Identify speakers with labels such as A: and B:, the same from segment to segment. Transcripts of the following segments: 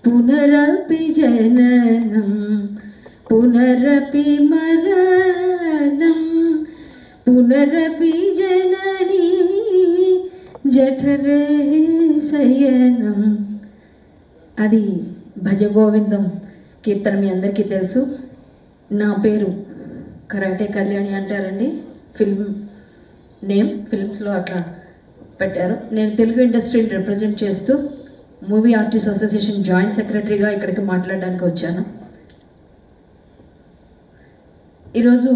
A: పునరపి జననం పునరపి మరణం పునరపి జననీ జఠరే శయనం. అది భజగోవిందం కీర్తన మీ అందరికీ తెలుసు. నా పేరు కరాటే కళ్యాణి అంటారండి, ఫిల్మ్ నేమ్, ఫిల్మ్స్లో అట్లా పెట్టారు. నేను తెలుగు ఇండస్ట్రీని రిప్రజెంట్ చేస్తూ మూవీ ఆర్టిస్ట్ అసోసియేషన్ జాయింట్ సెక్రటరీగా ఇక్కడికి మాట్లాడడానికి వచ్చాను. ఈరోజు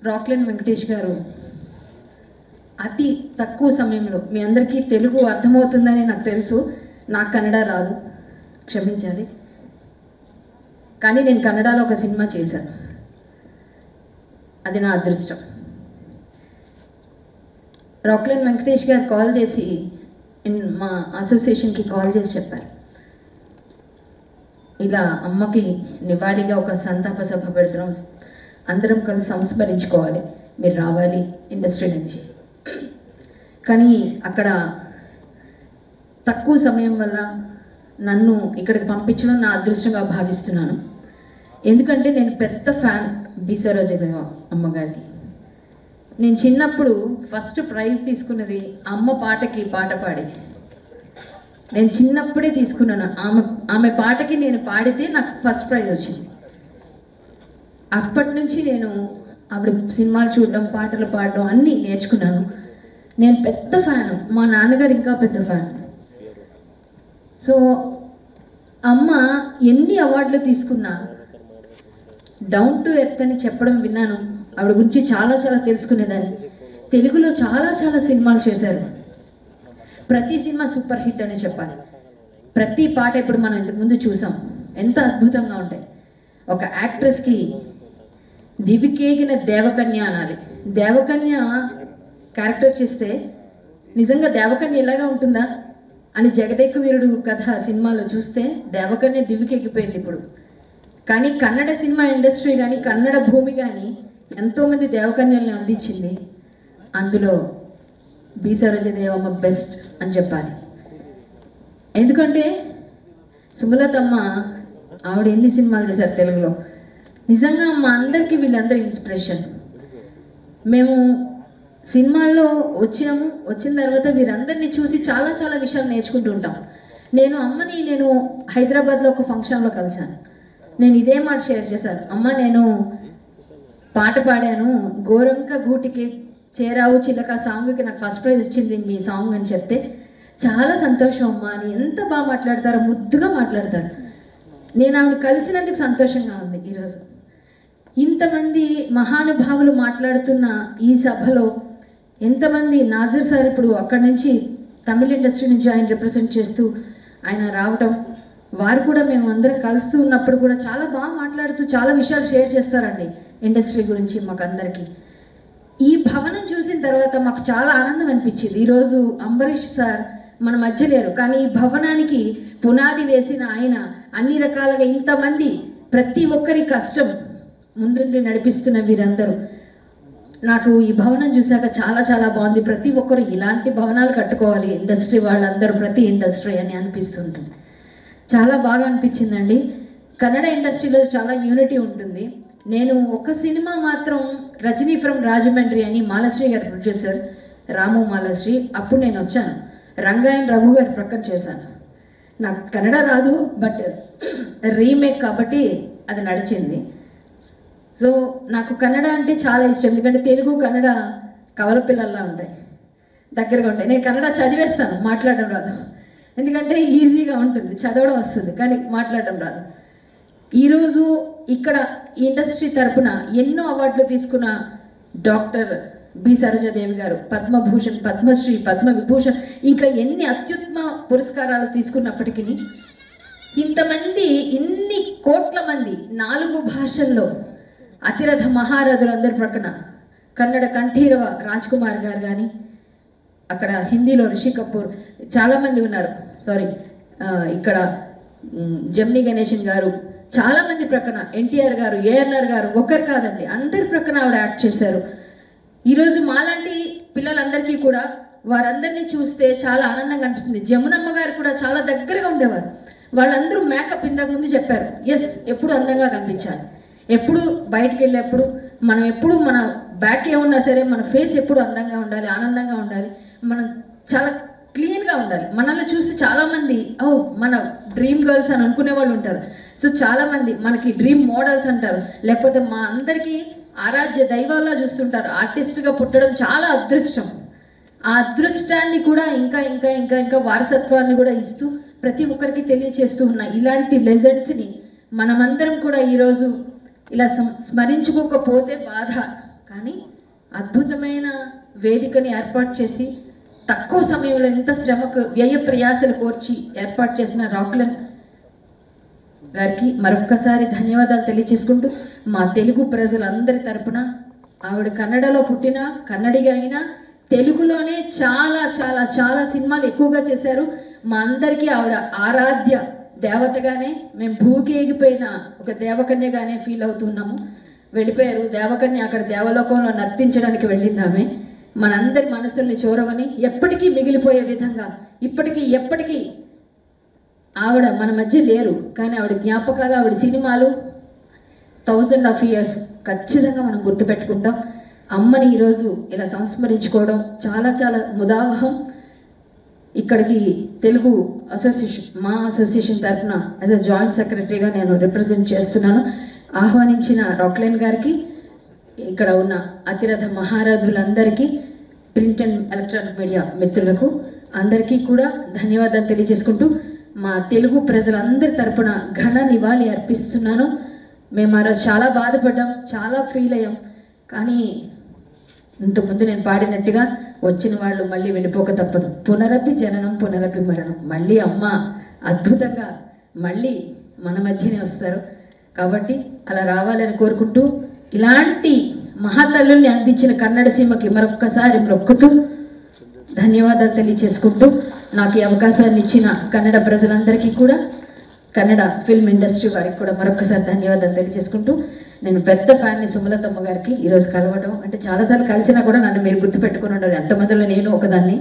A: రాక్లైన్ వెంకటేష్ గారు అతి తక్కువ సమయంలో, మీ అందరికీ తెలుగు అర్థమవుతుందని నాకు తెలుసు, నాకు కన్నడ రాదు, క్షమించాలి, కానీ నేను కన్నడలో ఒక సినిమా చేశాను, అది నా అదృష్టం. రాక్లైన్ వెంకటేష్ గారు కాల్ చేసి మా అసోసియేషన్కి కాల్ చేసి చెప్పారు, ఇలా అమ్మకి నివాళిగా ఒక సంతాప సభ పెడుతున్నాం, అందరం కలిసి సంస్మరించుకోవాలి, మీరు రావాలి ఇండస్ట్రీ నుంచి. కానీ అక్కడ తక్కువ సమయం వల్ల నన్ను ఇక్కడికి పంపించడం నా అదృష్టంగా భావిస్తున్నాను. ఎందుకంటే నేను పెద్ద ఫ్యాన్ బి సరోజదేవి అమ్మగారికి. నేను చిన్నప్పుడు ఫస్ట్ ప్రైజ్ తీసుకున్నది అమ్మ పాటకి పాట పాడి, నేను చిన్నప్పుడే తీసుకున్నాను. ఆమె పాటకి నేను పాడితే నాకు ఫస్ట్ ప్రైజ్ వచ్చింది. అప్పటి నుంచి నేను ఆవిడ సినిమాలు చూడడం, పాటలు పాడడం అన్నీ నేర్చుకున్నాను. నేను పెద్ద ఫ్యాను, మా నాన్నగారు ఇంకా పెద్ద ఫ్యాన్. సో అమ్మ ఎన్ని అవార్డులు తీసుకున్నా డౌన్ టు ఎర్త్ అని చెప్పడం విన్నాను. ఆవిడ గురించి చాలా చాలా తెలుసుకునేదాన్ని. తెలుగులో చాలా చాలా సినిమాలు చేశారు, ప్రతి సినిమా సూపర్ హిట్ అని చెప్పాలి. ప్రతి పాట ఇప్పుడు మనం ఇంతకుముందు చూసాం, ఎంత అద్భుతంగా ఉంటాయి. ఒక యాక్ట్రెస్కి దివికేగిన దేవకన్య అనాలి. దేవకన్య క్యారెక్టర్ చేస్తే నిజంగా దేవకన్య ఎలాగా ఉంటుందా అని జగదేక వీరుడు కథ సినిమాలో చూస్తే దేవకన్య దివికెక్కిపోయింది ఇప్పుడు. కానీ కన్నడ సినిమా ఇండస్ట్రీ కానీ కన్నడ భూమి కానీ ఎంతోమంది దేవకన్యల్ని అందించింది. అందులో బి సరోజదేవమ్మ బెస్ట్ అని చెప్పాలి. ఎందుకంటే సుమలతమ్మ ఆవిడ ఎన్ని సినిమాలు చేశారు తెలుగులో. నిజంగా మా అందరికీ వీళ్ళందరూ ఇన్స్పిరేషన్. మేము సినిమాల్లో వచ్చాము, వచ్చిన తర్వాత వీరందరినీ చూసి చాలా చాలా విషయాలు నేర్చుకుంటూ ఉంటాం. నేను అమ్మని హైదరాబాద్లో ఒక ఫంక్షన్లో కలిశాను. నేను ఇదే మాట షేర్ చేశాను, అమ్మ నేను పాట పాడాను, గోరంక గూటికి చేరావు చిలక సాంగ్కి నాకు ఫస్ట్ ప్రైజ్ వచ్చింది మీ సాంగ్ అని చెప్తే, చాలా సంతోషం అమ్మ అని ఎంత బాగా మాట్లాడతారో, ముద్దుగా మాట్లాడతారు. నేను ఆవిడ కలిసినందుకు సంతోషంగా ఉంది. ఈరోజు ఇంతమంది మహానుభావులు మాట్లాడుతున్న ఈ సభలో ఎంతమంది, నాజర్ సార్ ఇప్పుడు అక్కడి నుంచి తమిళ ఇండస్ట్రీ నుంచి ఆయన రిప్రజెంట్ చేస్తూ ఆయన రావటం, వారు కూడా మేము అందరం కలుస్తూ ఉన్నప్పుడు కూడా చాలా బాగా మాట్లాడుతూ చాలా విషయాలు షేర్ చేస్తారండి ఇండస్ట్రీ గురించి మాకు అందరికీ. ఈ భవనం చూసిన తర్వాత మాకు చాలా ఆనందం అనిపించింది. ఈరోజు అంబరీష్ సార్ మన మధ్య లేరు, కానీ ఈ భవనానికి పునాది వేసిన ఆయన అన్ని రకాలుగా ఇంతమంది ప్రతి ఒక్కరి కష్టం ముందుండి నడిపిస్తున్న వీరందరూ, నాకు ఈ భవనం చూశాక చాలా చాలా బాగుంది. ప్రతి ఒక్కరు ఇలాంటి భవనాలు కట్టుకోవాలి ఇండస్ట్రీ వాళ్ళందరూ, ప్రతి ఇండస్ట్రీ అని అనిపిస్తుంటుంది. చాలా బాగా అనిపించిందండి. కన్నడ ఇండస్ట్రీలో చాలా యూనిటీ ఉంటుంది. నేను ఒక సినిమా మాత్రం రజనీ ఫ్రమ్ రాజమండ్రి అని మాలశ్రీ గారు ప్రొడ్యూసర్, రాము మాలశ్రీ, అప్పుడు నేను వచ్చాను. రంగాయన్ రఘు గారి ప్రక్కన చేశాను. నాకు కన్నడ రాదు, బట్ రీమేక్ కాబట్టి అది నడిచింది. సో నాకు కన్నడ అంటే చాలా ఇష్టం, ఎందుకంటే తెలుగు కన్నడ కవల పిల్లల్లా ఉంటాయి, దగ్గరగా ఉంటాయి. నేను కన్నడ చదివేస్తాను, మాట్లాడడం రాదు, ఎందుకంటే ఈజీగా ఉంటుంది, చదవడం వస్తుంది కానీ మాట్లాడడం రాదు. ఈరోజు ఇక్కడ ఇండస్ట్రీ తరపున ఎన్నో అవార్డులు తీసుకున్న డాక్టర్ బి సరోజదేవి గారు పద్మభూషణ్, పద్మశ్రీ, పద్మవిభూషణ్, ఇంకా ఎన్ని అత్యుత్తమ పురస్కారాలు తీసుకున్నప్పటికీ ఇంతమంది, ఇన్ని కోట్ల మంది 4 భాషల్లో అతిరథ మహారథులందరి ప్రక్కన కన్నడ కంఠీరవ రాజ్ కుమార్ గారు కానీ, అక్కడ హిందీలో రిషి కపూర్, చాలామంది ఉన్నారు, సారీ ఇక్కడ జమ్ని గణేషన్ గారు, చాలామంది ప్రక్కన ఎన్టీఆర్ గారు, ఏఎన్ఆర్ గారు, ఒకరు కాదండి అందరి ప్రక్కన ఆవిడ యాక్ట్ చేశారు. ఈరోజు మాలాంటి పిల్లలందరికీ కూడా వారందరినీ చూస్తే చాలా ఆనందంగా అనిపిస్తుంది. జమునమ్మ గారు కూడా చాలా దగ్గరగా ఉండేవారు. వాళ్ళందరూ మేకప్ ఇంతకు ముందు చెప్పారు, ఎస్ ఎప్పుడు అందంగా కనిపించాలి, ఎప్పుడు బయటకు వెళ్ళేప్పుడు మనం ఎప్పుడు మన బ్యాక్ ఏమున్నా సరే మన ఫేస్ ఎప్పుడు అందంగా ఉండాలి, ఆనందంగా ఉండాలి, మనం చాలా క్లీన్గా ఉండాలి. మనల్ని చూసి చాలామంది ఓ మన డ్రీమ్ గర్ల్స్ అని అనుకునే వాళ్ళు ఉంటారు. సో చాలామంది మనకి డ్రీమ్ మోడల్స్ అంటారు, లేకపోతే మా అందరికీ ఆరాధ్య దైవాల్లా చూస్తుంటారు. ఆర్టిస్ట్గా పుట్టడం చాలా అదృష్టం. ఆ అదృష్టాన్ని కూడా ఇంకా ఇంకా ఇంకా ఇంకా వారసత్వాన్ని కూడా ఇస్తూ ప్రతి ఒక్కరికి తెలియచేస్తూ ఉన్న ఇలాంటి లెజెండ్స్ని మనమందరం కూడా ఈరోజు ఇలా స్మరించుకోకపోతే బాధ. కానీ అద్భుతమైన వేదికని ఏర్పాటు చేసి తక్కువ సమయంలో ఎంత శ్రమకు వ్యయ ప్రయాసలు కోర్చి ఏర్పాటు చేసిన రాక్లైన్ గారికి మరొక్కసారి ధన్యవాదాలు తెలియచేసుకుంటూ మా తెలుగు ప్రజలందరి తరపున, ఆవిడ కన్నడలో పుట్టిన కన్నడిగా అయినా తెలుగులోనే చాలా చాలా చాలా సినిమాలు ఎక్కువగా చేశారు. మా అందరికీ ఆవిడ ఆరాధ్య దేవతగానే, మేము భూకి ఎగిపోయిన ఒక దేవకన్యగానే ఫీల్ అవుతున్నాము. వెళ్ళిపోయారు దేవకన్య, అక్కడ దేవలోకంలో నర్తించడానికి వెళ్ళింది ఆమె. మనందరి మనసుల్ని చూరగొని ఎప్పటికీ మిగిలిపోయే విధంగా ఇప్పటికీ ఎప్పటికీ ఆవిడ మన మధ్య లేరు, కానీ ఆవిడ జ్ఞాపకాలు, ఆవిడ సినిమాలు 1000 years ఖచ్చితంగా మనం గుర్తుపెట్టుకుంటాం. అమ్మని ఈరోజు ఇలా సంస్మరించుకోవడం చాలా చాలా ముదావహం. ఇక్కడికి తెలుగు అసోసియేషన్, మా అసోసియేషన్ తరఫున యాజ్ అ జాయింట్ సెక్రటరీగా నేను రిప్రజెంట్ చేస్తున్నాను. ఆహ్వానించిన రాక్లైన్ గారికి, ఇక్కడ ఉన్న అతిరథ మహారథులందరికీ, ప్రింట్ అండ్ ఎలక్ట్రానిక్ మీడియా మిత్రులకు అందరికీ కూడా ధన్యవాదాలు తెలియజేసుకుంటూ మా తెలుగు ప్రజలందరి తరపున ఘన నివాళి అర్పిస్తున్నాను. మేము ఆ రోజు చాలా బాధపడ్డాం, చాలా ఫీల్ అయ్యాం. కానీ ఇంతకుముందు నేను పాడినట్టుగా వచ్చిన వాళ్ళు మళ్ళీ వెళ్ళిపోక తప్పదు. పునరపి జననం పునరపి మరణం. మళ్ళీ అమ్మ అద్భుతంగా మళ్ళీ మన మధ్యనే వస్తారు. కాబట్టి అలా రావాలని కోరుకుంటూ ఇలాంటి మహాతల్లుల్ని అందించిన కన్నడ సీమకి మరొక్కసారి మొక్కుతూ ధన్యవాదాలు తెలియచేసుకుంటూ నాకు ఈ అవకాశాన్ని ఇచ్చిన కన్నడ ప్రజలందరికీ కూడా, కన్నడ ఫిల్మ్ ఇండస్ట్రీ వారికి కూడా మరొకసారి ధన్యవాదాలు తెలియజేసుకుంటూ, నేను పెద్ద ఫ్యాన్ని సుమలతమ్మ గారికి ఈరోజు కలవడం అంటే చాలాసార్లు కలిసినా కూడా నన్ను మీరు గుర్తుపెట్టుకుని ఉండరు. ఎంతమందిలో నేను ఒకదాన్ని,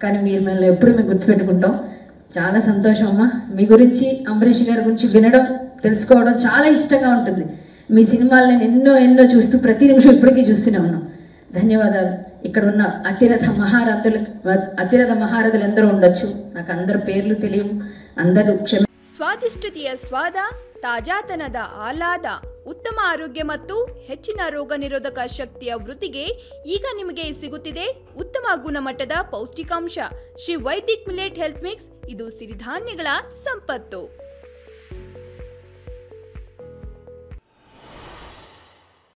A: కానీ మీరు మిమ్మల్ని ఎప్పుడు మేము గుర్తుపెట్టుకుంటాం. చాలా సంతోషం అమ్మ. మీ గురించి, అంబరీష్ గారి గురించి వినడం, తెలుసుకోవడం చాలా ఇష్టంగా ఉంటుంది. మీ సినిమాలు నేను ఎన్నో ఎన్నో చూస్తూ ప్రతి నిమిషం ఇప్పటికీ చూస్తూనే ఉన్నాం. ధన్యవాదాలు. ఇక్కడ ఉన్న అతిరథ మహారథులు ఎందరో ఉండొచ్చు, నాకు అందరి పేర్లు తెలియవు, అందరూ ಕ್ಷಮೆ.
B: ಸ್ವಾದಿಷ್ಟತೆಯ ಸ್ವಾದ, ತಾಜಾತನದ ಆಹ್ಲಾದ, ಉತ್ತಮ ಆರೋಗ್ಯ ಮತ್ತು ಹೆಚ್ಚಿನ ರೋಗ ನಿರೋಧಕ ಶಕ್ತಿಯ ವೃದ್ಧಿಗೆ ಈಗ ನಿಮಗೆ ಸಿಗುತ್ತಿದೆ ಉತ್ತಮ ಗುಣಮಟ್ಟದ ಪೌಷ್ಟಿಕಾಂಶ Shri Vaidik millet health mix. ಇದು ಸಿರಿಧಾನ್ಯಗಳ ಸಂಪತ್ತು.